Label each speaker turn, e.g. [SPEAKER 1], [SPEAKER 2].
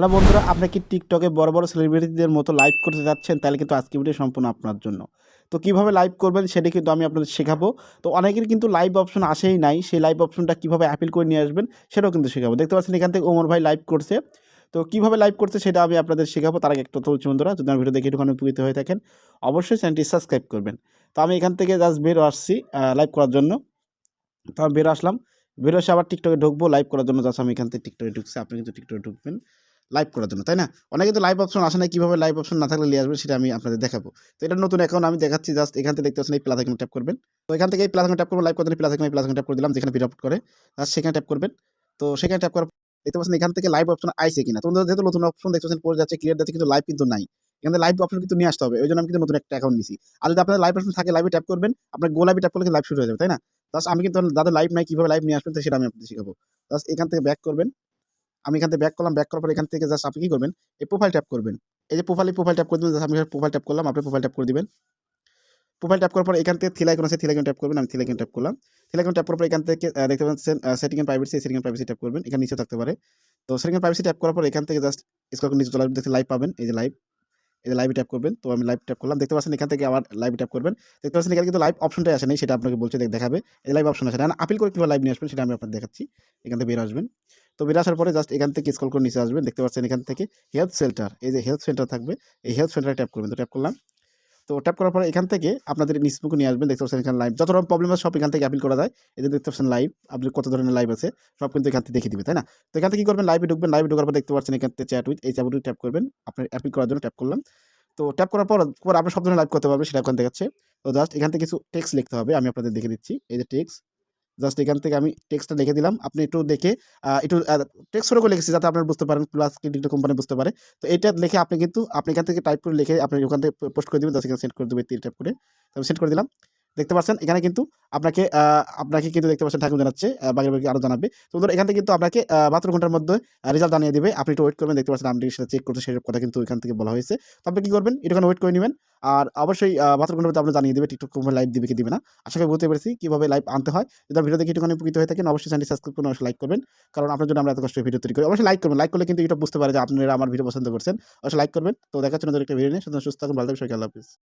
[SPEAKER 1] Hello বন্ধুরা, আপনি কি টিকটকে বড় বড় সেলিব্রিটিদের মতো লাইভ করতে যাচ্ছেন? তাহলে কিন্তু আজকের ভিডিও সম্পূর্ণ আপনার জন্য। তো কিভাবে লাইভ করবেন সেটা কিন্তু আমি আপনাদের শেখাবো। তো অনেকের কিন্তু লাইভ অপশন আসেই নাই। সেই লাইভ অপশনটা কিভাবে অ্যাপিল করে নিয়ে আসবেন সেটাও কিন্তু শেখাবো। দেখতে পাচ্ছেন এখান থেকে ওমর ভাই লাইভ করছে। তো কিভাবে লাইভ করছে সেটা আমি আপনাদের শেখাবো। তার আগে একটা কথা বলছি বন্ধুরা, যদি আমার ভিডিও দেখে একটুখানি উপকৃত হয়ে থাকেন, অবশ্যই চ্যানেলটি সাবস্ক্রাইব করবেন। তো আমি এখান থেকে জাস্ট বের আসছি লাইভ করার জন্য। তো আমি বের আসলাম। বের এসে আবার টিকটকে ঢুকবো লাইভ করার জন্য। জাস্ট আমি এখান থেকে টিকটকে ঢুকছি। আপনি কিন্তু টিকটকে ঢুকবেন লাইভ করার জন্য, তাই না? অনেকে কিন্তু লাইভ অপশন আসে না, কীভাবে লাইভ অপশন না থাকলে নিয়ে আসবেন সেটা আমি আপনাদের দেখাবো। তো এটা নতুন অ্যাকাউন্ট আমি দেখাচ্ছি। জাস্ট এখান থেকে দেখতে পাচ্ছেন এই প্লাস আইকনে ট্যাপ করবেন। তো এখান থেকে এই প্লাস আইকনে ট্যাপ করবেন, লাইভ করতে প্লাস আইকনে ট্যাপ করে দিলাম, যেখানে ভিডিও আপলোড করে জাস্ট সেখানে ট্যাপ করবেন। তো সেখানে ট্যাপ করার দেখতে পাচ্ছেন এখান থেকে লাইভ অপশন আইছে কিনা। তোমাদের যেহেতু নতুন অপশন দেখতে পাচ্ছেন পড়ে যাচ্ছে, ক্লিয়ার যাচ্ছে, কিন্তু লাইভ কিন্তু নাই। এখানে লাইভ অপশন কিন্তু নিয়ে আসতে হবে। ওইজন্য আমি কিন্তু নতুন একটা অ্যাকাউন্ট নিছি। আর যদি আপনার লাইভ অপশন থাকে লাইভে ট্যাপ করবেন, আপনার গো লাইভে ট্যাপ করলে কিন্তু লাইভ শুরু হয়ে যাবে, তাই না? জাস্ট আমি কিন্তু যাদের লাইভ নাই কিভাবে লাইভ নিয়ে আসবেন সেটা আমি আপনাদের শিখাবো। জাস্ট এখান থেকে ব্যাক করবেন। আমি এখান থেকে ব্যাক করলাম। ব্যাক করার পর এখান থেকে জাস্ট আপনি কি করবেন? এই প্রোফাইল ট্যাপ করবেন। এই যে প্রোফাইল ট্যাপ করে দিবেন। জাস্ট আমি প্রোফাইল ট্যাপ করলাম, আপনি প্রোফাইল ট্যাপ করে দিবেন। প্রোফাইল ট্যাপ করার পর এখান থেকে থ্রি আইকন আছে, থ্রি আইকন ট্যাপ করবেন। আমি থ্রি আইকন ট্যাপ করলাম। থ্রি আইকন ট্যাপ করার পর এখান থেকে দেখতে পাচ্ছেন setting and privacy, setting and privacy tap করবেন। এখানে নিচেও থাকতে পারে। তো সেটিং এন্ড প্রাইভেসি ট্যাপ করার পর এখান থেকে জাস্ট স্ক্রল করে নিচে চলে আসবেন, দেখতে লাইভ পাবেন। এই যে লাইভ, এই যে লাইভে ট্যাপ করবেন। তো আমি লাইভ ট্যাপ করলাম। দেখতে পাচ্ছেন এখান থেকে আবার লাইভে ট্যাপ করবেন। দেখতে পাচ্ছেন এখানে কিন্তু লাইভ অপশনটাই আসে নাই, সেটা আপনাকে বলছে দেখাবে। এই লাইভ অপশন আসে না। আপিল করে কিভাবে লাইভ নিয়ে আসবেন সেটা আমি আপনাদের দেখাচ্ছি। এখান থেকে বের আসবেন। তো বের আসার পরে জাস্ট এখান থেকে স্ক্রল করে নিচে আসবেন। দেখতে পাচ্ছেন এখান থেকে হেল্প সেন্টার, এই যে হেল্প সেন্টার থাকবে, এই হেল্প সেন্টারে ট্যাপ করবেন। তো ট্যাপ করলাম। তো ট্যাপ করার পরে এখান থেকে আপনাদের নিচমুখে নিয়ে আসবেন। দেখতে পাচ্ছেন এখানে লাইভ যত রকম প্রবলেম আছে সব এখান থেকে অ্যাপিল করা যায়। এই যে দেখতে পাচ্ছেন লাইভ, আপনি কত ধরনের লাইভ আছে সব কিন্তু এখান থেকে দেখিয়ে দিবে, তাই না? তো এখান থেকে কি করবেন? লাইভে ঢুকবেন। লাইভে ঢোকার পর দেখতে পাচ্ছেন এখান থেকে চ্যাট উইথ, এই চ্যাট উইথ ট্যাপ করবেন। আপনার অ্যাপিল করার জন্য ট্যাপ করলাম। তো ট্যাপ করার পর আপনি সব ধরনের লাইভ করতে পারবেন, সেটা ওখানে দেখাচ্ছে। তো জাস্ট এখান থেকে কিছু টেক্সট লিখতে হবে। আমি আপনাদের দেখে দিচ্ছি। এই যে টেক্সট, জাস্ট এখান থেকে আমি টেক্সটটা লিখে দিলাম। আপনি একটু দেখে একটু টেক্সট ছোট করে লিখেছি যাতে আপনারা বুঝতে পারেন, প্লাস ক্রিপ্টো কোম্পানি বুঝতে পারে। তো এইটা লিখে আপনি এখান থেকে টাইপ করে লিখে আপনি ওখান থেকে পোস্ট করে দিবেন। জাস্ট এখানে সেন্ড করে দিবেন ৩ ট্যাপ করে। তো আমি সেন্ড করে দিলাম। দেখতে পাচ্ছেন এখানে কিন্তু আপনাকে কিন্তু দেখতে পাচ্ছেন ঠাকুর জানাচ্ছে, বাকি আরো জানাবে। তো বন্ধুরা এখান থেকে কিন্তু আপনাকে ৭২ ঘন্টার মধ্যে রেজাল্ট জানিয়ে দিবে। আপনি একটু ওয়েট করবেন। দেখতে পাচ্ছেন আপনি সেটা চেক করতে সেসব কথা কিন্তু এখান থেকে বলা হয়েছে। তো আপনি কি করবেন? একটুখানি ওয়েট করে নিবেন। আর অবশ্যই ৭২ ঘন্টার মধ্যে আপনার জানিয়ে দিবে টিকটক কোম্পানি লাইভ দিবে কি দিবে না। আশা করি বুঝতে পেরেছি কিভাবে লাইভ আনতে হয়। যদি ভিডিও দেখে একটুখানি উপকৃত হয়ে থাকেন অবশ্যই চ্যানেলটি সাবস্ক্রাইব করুন, অবশ্যই লাইক করবেন। কারণ আপনার জন্য আমরা এত কষ্ট করে ভিডিও তৈরি করি। অবশ্যই লাইক করবেন। লাইক করলে কিন্তু ইউটিউব বুঝতে পারে যে আপনারা আমার ভিডিও পছন্দ করছেন। অবশ্যই লাইক করবেন। তো দেখা হচ্ছে নতুন একটা ভিডিও নিয়ে। সুতরাং সুস্থ থাকুন, ভালো থাকবেন। সবাইকে আল্লাহ হাফেজ।